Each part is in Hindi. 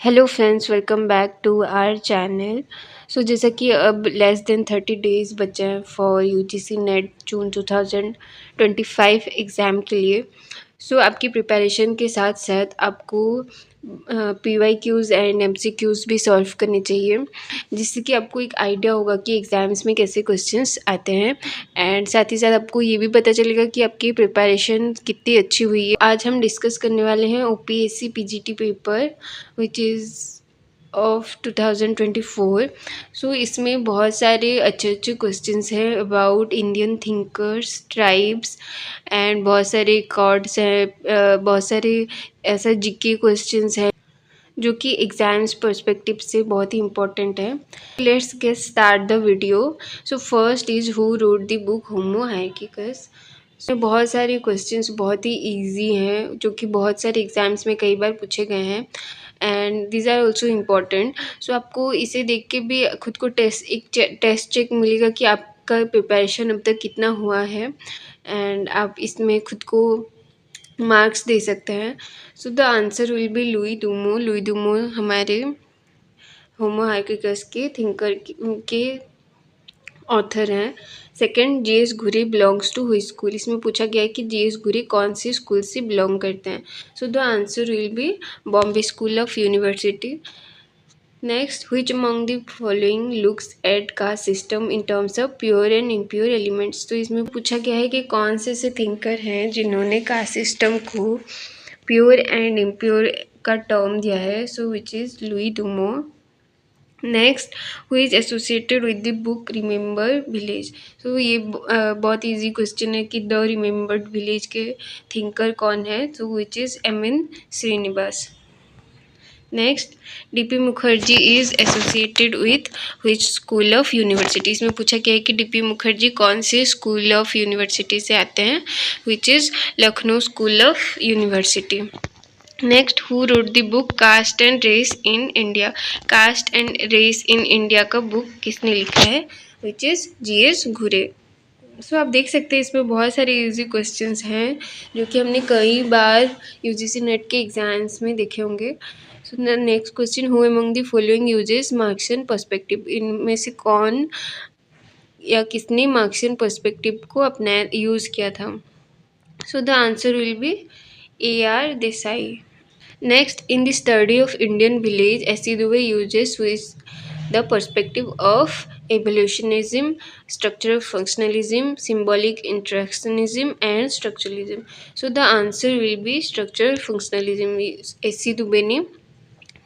Hello friends, welcome back to our channel. जैसा कि अब लेस देन 30 डेज़ बचे हैं for UGC NET June 2025 exam के लिए। आपकी प्रिपरेशन के साथ साथ आपको पीवाईक्यूज़ एंड एमसीक्यूज़ भी सॉल्व करने चाहिए, जिससे कि आपको एक आइडिया होगा कि एग्ज़ाम्स में कैसे क्वेश्चंस आते हैं। एंड साथ ही साथ आपको ये भी पता चलेगा कि आपकी प्रिपरेशन कितनी अच्छी हुई है। आज हम डिस्कस करने वाले हैं OPSC PGT paper which is of 2024। इसमें बहुत सारे अच्छे अच्छे क्वेश्चंस हैं about Indian thinkers, tribes and बहुत सारे रिकॉर्ड्स हैं, बहुत सारे ऐसा जीके क्वेश्चंस हैं जो कि एग्जाम्स पर्सपेक्टिव से बहुत ही इम्पोर्टेंट है। Let's get start the video. First is who wrote the book Homo Hierarchicus. बहुत सारे क्वेश्चंस बहुत ही इजी हैं जो कि बहुत सारे एग्जाम्स में कई बार पूछे गए हैं and these are also important. आपको इसे देख के भी खुद को टेस्ट चेक मिलेगा कि आपका प्रिपरेशन अब तक कितना हुआ है एंड आप इसमें खुद को मार्क्स दे सकते हैं। The answer will be Louis Dumont हमारे होमो हायरार्किकस के थिंकर के ऑथर हैं। Second, G S Ghurye belongs to who school. इसमें पूछा गया है कि जीएस घुरे कौन सी स्कूल से बिलोंग करते हैं। The answer will B Bombay school of university. Next, which among the following looks at caste system in terms of pure and impure elements। इसमें पूछा गया है कि कौन से ऐसे थिंकर हैं जिन्होंने कास्ट सिस्टम को प्योर एंड इम्प्योर का टर्म दिया है। Which is Louis Dumont. Next, who is associated with the book remember village. ये बहुत इजी क्वेश्चन है कि द रिमेंबर्ड विलेज के थिंकर कौन है। Which is M N. Srinivas. Next, D P Mukherjee is associated with which school of university. इसमें पूछा गया है कि डीपी मुखर्जी कौन से स्कूल ऑफ यूनिवर्सिटी से आते हैं। Which is Lucknow school of university. Next, who wrote the book caste and race in India. Caste and race in India का बुक किसने लिखा है। विच इज़ जीएस घुरे। आप देख सकते हैं इसमें बहुत सारे इजी क्वेश्चंस हैं जो कि हमने कई बार यूजीसी नेट के एग्जाम्स में देखे होंगे। Next question, who among the following uses Marxian perspective. इनमें से कौन या किसने मार्क्सियन पर्सपेक्टिव को अपना यूज़ किया था। The answer will B A.R. Desai. Next, in the study of Indian village, S.C. Dubey uses with the perspective of evolutionism, structural functionalism, symbolic interactionism, and structuralism. The answer will be structural functionalism. S.C. Dubey ने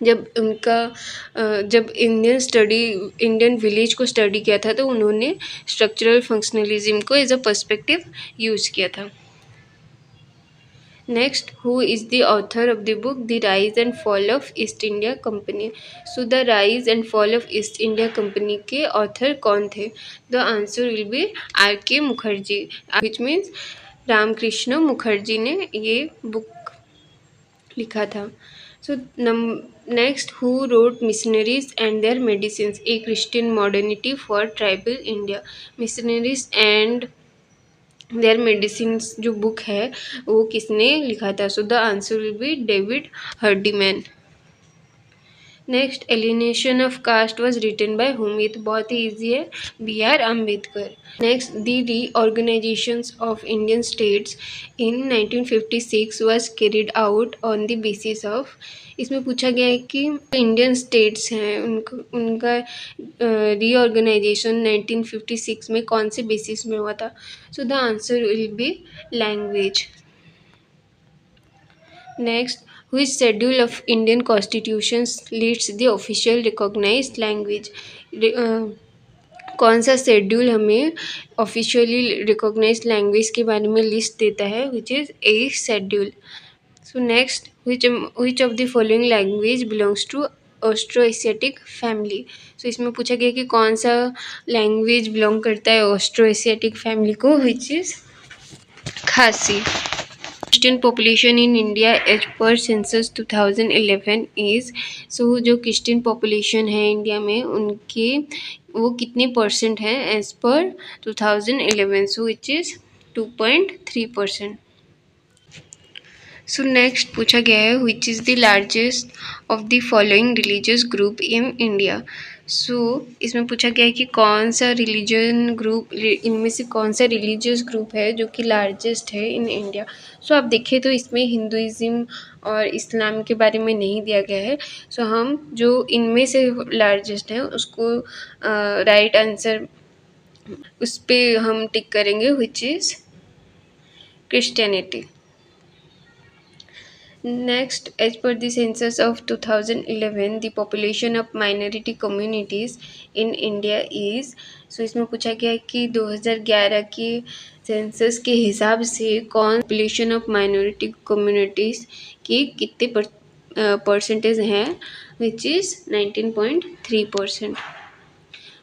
जब इंडियन विलेज को स्टडी किया था तो उन्होंने स्ट्रक्चरल फंक्शनलिज्म को एज अ पर्सपेक्टिव यूज़ किया था। Next, who is the author of the book the rise and fall of East India Company. The rise and fall of East India Company के ऑथर कौन थे। The answer will be R.K. Mukherjee, which means Ramakrishna Mukherjee ने ये बुक लिखा था। Next, who wrote missionaries and their medicine a Christian modernity for tribal India. Missionaries and their medicines जो बुक है वो किसने लिखा था। The answer will be David Hardiman. Next, alienation of caste was written by whom. ये तो बहुत ही ईजी है, B.R. Ambedkar. Next, the reorganisation of Indian states in 1956 was carried out on the basis of. इसमें पूछा गया है कि इंडियन स्टेट्स हैं उनका रीऑर्गेनाइजेशन 1956 में कौन से बेसिस में हुआ था। The answer will B language. Next, which schedule of Indian constitutions leads the official recognized language। कौन सा शेड्यूल हमें ऑफिशियली रिकॉग्नाइज लैंग्वेज के बारे में लिस्ट देता है। Which is a schedule. Next, which of the following language belongs to Austro Asiatic family. इसमें पूछा गया कि कौन सा लैंग्वेज बिलोंग करता है ऑस्ट्रो एशियाटिक फैमिली को। Which is Khasi. Christian population in India as per census 2011 is. जो क्रिश्चियन पॉपुलेशन है इंडिया में उनके वो कितने परसेंट हैं as per 2011। Which is 2.3%। So next पूछा गया है which is the largest of the following religious group in India. So इसमें पूछा गया है कि कौन सा रिलीजन ग्रुप, इनमें से कौन सा रिलीजियस ग्रुप है जो कि लार्जेस्ट है इन इंडिया। सो आप देखें तो इसमें हिंदुइज़्म और इस्लाम के बारे में नहीं दिया गया है। सो हम जो इनमें से लार्जेस्ट है उसको राइट आंसर उस पर हम टिक करेंगे which is Christianity. Next, as per the census of 2011, the population of minority communities in India is, so इसमें पूछा गया है कि 2011 के सेंसस के हिसाब से कौन पॉपुलेशन ऑफ माइनॉरिटी कम्युनिटीज़ की कितने परसेंटेज हैं, which is 19.3%।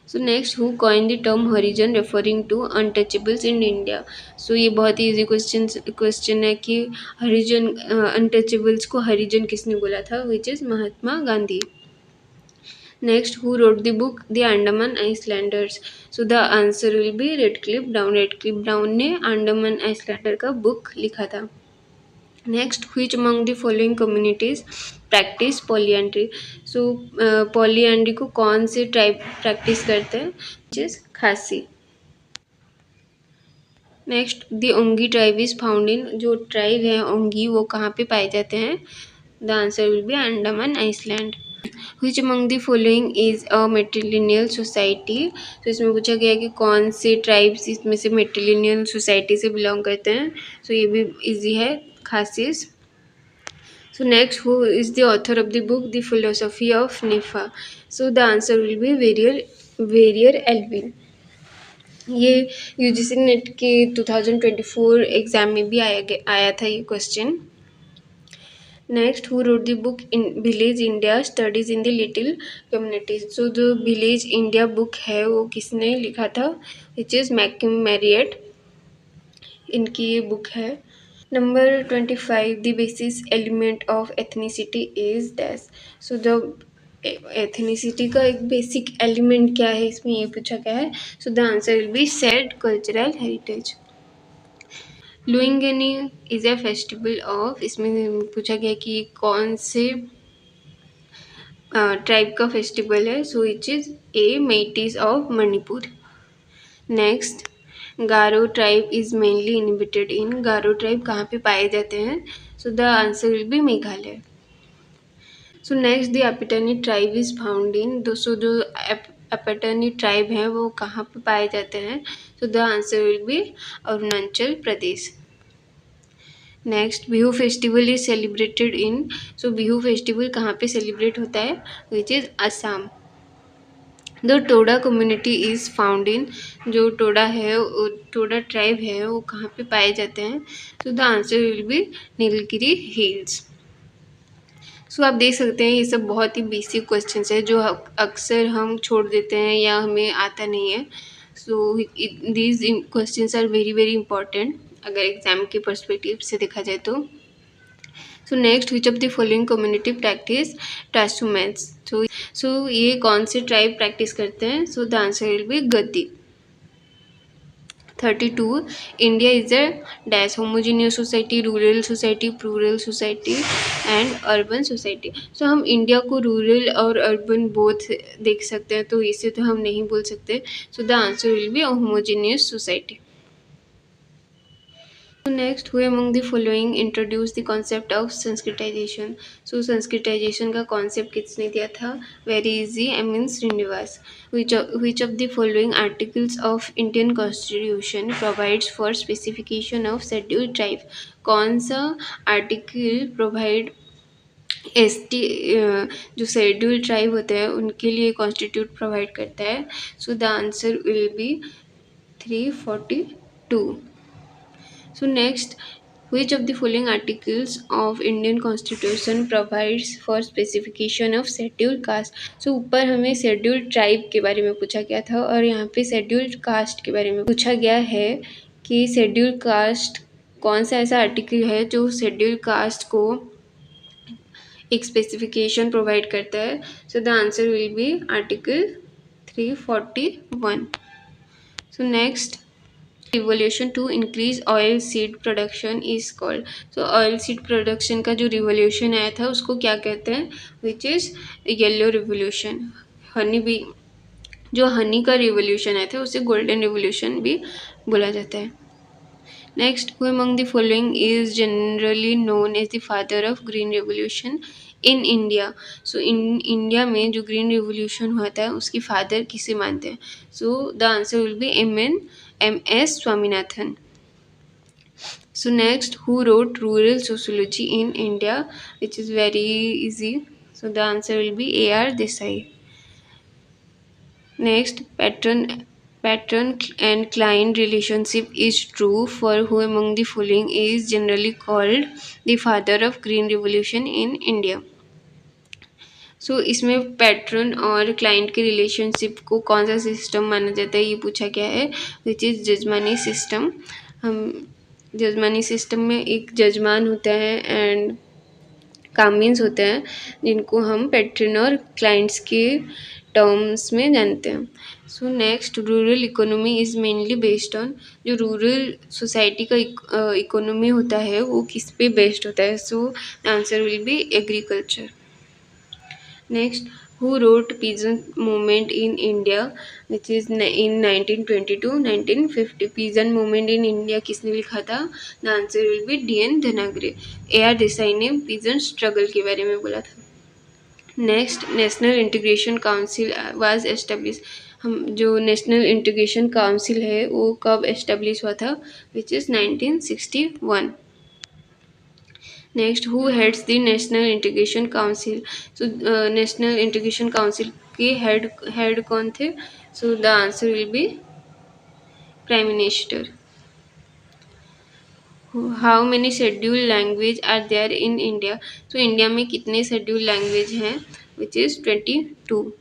So next, who coin the term Harijan referring to untouchables in India. So ये बहुत ही इजी क्वेश्चन है कि हरिजन अनटचेबल्स को हरिजन किसने बोला था, which is Mahatma Gandhi. Next, who wrote the book the Andaman islanders. So the answer will be Radcliffe Brown. Radcliffe Brown ने अंडमान आइसलैंडर का बुक लिखा था। Next, which among the following communities practice polyandry। So polyandry को कौन से ट्राइब प्रैक्टिस करते हैं, which is Khasi. Next, the Onge tribe is found in, जो ट्राइब है ओंगी वो कहाँ पे पाए जाते हैं, the answer will be Andaman island. which among the following is a matrilineal society। तो इसमें पूछा गया है कि कौन से ट्राइब्स इसमें से मेट्रिलिनियल सोसाइटी से बिलोंग करते हैं। सो ये भी इजी है, खासिस। So next, who is the author of the book The Philosophy of Nifa? So the answer will be Varier Elvin। ये यूजीसी नेट के 2024 एग्जाम में भी आया था ये question. Next, who wrote the book in village India studies in the little communities. So जो विलेज इंडिया बुक है वो किसने लिखा था, विच इज़ मैकम मैरियट, इनकी ये बुक है। Number 25, the basis element of ethnicity is dash. So the ethnicity का एक बेसिक एलिमेंट क्या है, इसमें ये पूछा गया है। So the answer will be said cultural heritage. Luingni is a festival of, इसमें पूछा गया कि कौन से ट्राइब का फेस्टिवल है। So it is a Meiteis of Manipur. Next, Garo tribe is mainly inhabited in, Garo tribe कहाँ पे पाए जाते हैं। So the answer will be Meghalaya. So next, the Apatani tribe is found in, दोस्तों जो एपिटनी ट्राइब है वो कहाँ पे पाए जाते हैं। So the answer will B Arunachal Pradesh. Next, Bihu festival is celebrated in, so Bihu festival कहाँ पे सेलिब्रेट होता है, which is Assam. The Toda community is found in, जो टोडा है टोडा ट्राइब है वो कहाँ पे पाए जाते हैं। So the answer will be Nilgiri hills. So आप देख सकते हैं ये सब बहुत ही बेसिक क्वेश्चंस है जो अक्सर हम छोड़ देते हैं या हमें आता नहीं है। So these questions are very very important अगर एग्जाम के पर्सपेक्टिव से देखा जाए तो। So next, which of the following community practice transhumance. So ये कौन से ट्राइब प्रैक्टिस करते हैं। So the answer will be Gaddi. 32, India is a dash homogeneous society, rural society, plural society and urban society. So हम इंडिया को रूरल और अर्बन बोथ देख सकते हैं, तो इसे तो हम नहीं बोल सकते। So the answer will be homogeneous society. Next, who among the following introduce the concept of Sanskritisation. So Sanskritisation का कॉन्सेप्ट किसने दिया था, very easy, M Srinivas. which of the following articles of Indian Constitution provides for specification of scheduled tribe। कौन सा आर्टिकल प्रोवाइड एसटी जो शेड्यूल ट्राइब होते हैं उनके लिए कॉन्स्टिट्यूट प्रोवाइड करता है। So the answer will B 342। So next, which of the following articles of Indian Constitution provides for specification of scheduled caste। So ऊपर हमें scheduled tribe के बारे में पूछा गया था और यहाँ पे scheduled caste के बारे में पूछा गया है कि scheduled caste कौन सा ऐसा आर्टिकल है जो scheduled caste को एक स्पेसिफिकेशन प्रोवाइड करता है। So the answer will be article 341। So next, revolution to increase oilseed production is called. So oilseed production का जो रिवोल्यूशन आया था उसको क्या कहते हैं, which is yellow revolution. Honey भी, जो हनी का रिवोल्यूशन आया था उसे गोल्डन रिवोल्यूशन भी बोला जाता है। Next, who among the following is generally known as the father of green revolution in India. So in India में जो ग्रीन रिवोल्यूशन हुआ था उसकी फादर किसे मानते हैं? So the answer will be M S Swaminathan. So next, who wrote Rural Sociology in India, which is very easy. So the answer will be A.R. Desai. Next, patron and client relationship is true for who among the following is generally called the father of green revolution in India. सो इसमें पैट्रन और क्लाइंट के रिलेशनशिप को कौन सा सिस्टम माना जाता है ये पूछा गया है, विच इज़ जजमानी सिस्टम। हम जजमानी सिस्टम में एक जजमान होता है एंड कामीन्स होते हैं जिनको हम पैट्रन और क्लाइंट्स के टर्म्स में जानते हैं। So next, rural economy is mainly based on, जो रूरल सोसाइटी का इकोनॉमी होता है वो किस पे बेस्ड होता है? So answer will B agriculture. Next, who wrote peasant movement in India, which is in 1922-1950? Peasant movement in India किसने लिखा था? The answer will be D.N. धनागरे। A.R. Desai ने peasant struggle के बारे में बोला था। Next, national integration council was establish. हम जो नेशनल इंटीग्रेशन काउंसिल है वो कब एस्टेब्लिश हुआ था? Which is 1961। Next, who heads the national integration council? So national integration council के हेड कौन थे? So the answer will be prime minister. How many schedule language are there in India? So India में कितने शेड्यूल लैंग्वेज हैं? Which is 22।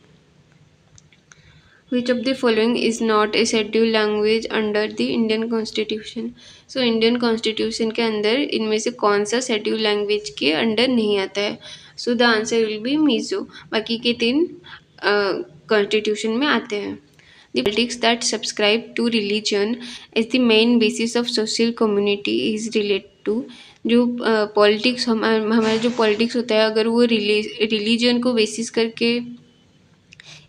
Which of the following is not a scheduled language under the Indian Constitution? So Indian Constitution के अंदर इनमें से कौन सा scheduled language के अंडर नहीं आता है? So the answer will be Mizo। बाकी के तीन Constitution में आते हैं। The politics that subscribe to religion as the main basis of social community is related to, जो पॉलिटिक्स हमारा जो पॉलिटिक्स होता है अगर वो रिलीजन को बेसिस करके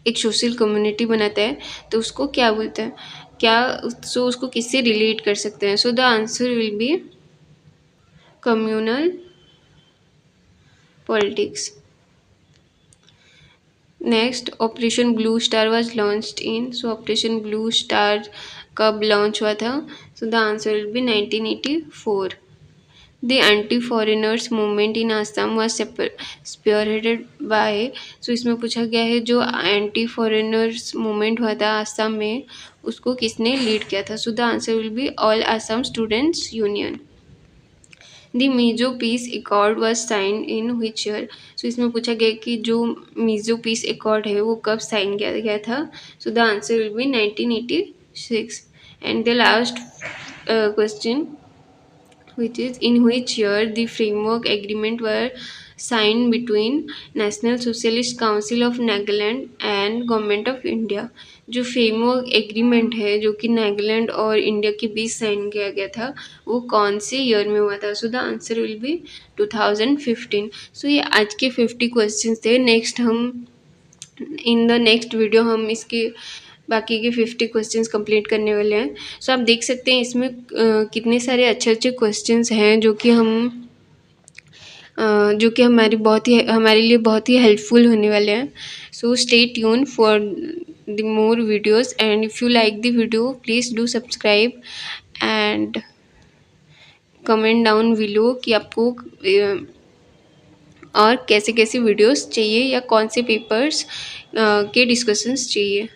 एक सोशल कम्युनिटी बनाता है तो उसको क्या बोलते हैं? क्या सो उसको किससे रिलेट कर सकते हैं? So the answer will B communal politics. Next, operation blue star was launched in. So operation blue star कब लॉन्च हुआ था? So the answer will B 1984। The anti-foreigners movement in Assam was spearheaded by। सो इसमें पूछा गया है जो एंटी फॉरेनर्स मूवमेंट हुआ था आसाम में उसको किसने लीड किया था? So the answer will be all Assam students union. The Mizo peace accord was sign in which year? So इसमें पूछा गया कि जो मीजो पीस एकॉर्ड है वो कब साइन किया गया था? So the answer will B 1986। And the last question, which is in which year the framework agreement were signed between National Socialist Council of Nagaland and Government of India? जो फ्रेमवर्क एग्रीमेंट है जो कि नागालैंड और इंडिया के बीच साइन किया गया था वो कौन से ईयर में हुआ था? So the answer will B 2015। सो ये आज के 50 क्वेश्चंस थे। नेक्स्ट हम इन द नेक्स्ट वीडियो हम इसके बाकी के 50 क्वेश्चंस कंप्लीट करने वाले हैं। सो आप देख सकते हैं इसमें कितने सारे अच्छे अच्छे क्वेश्चंस हैं जो कि हमारे लिए बहुत ही हेल्पफुल होने वाले हैं। So stay tune for the more videos and if you like the video please do subscribe and comment down below कि आपको और कैसे कैसे वीडियोस चाहिए या कौन से पेपर्स के डिस्कशंस चाहिए।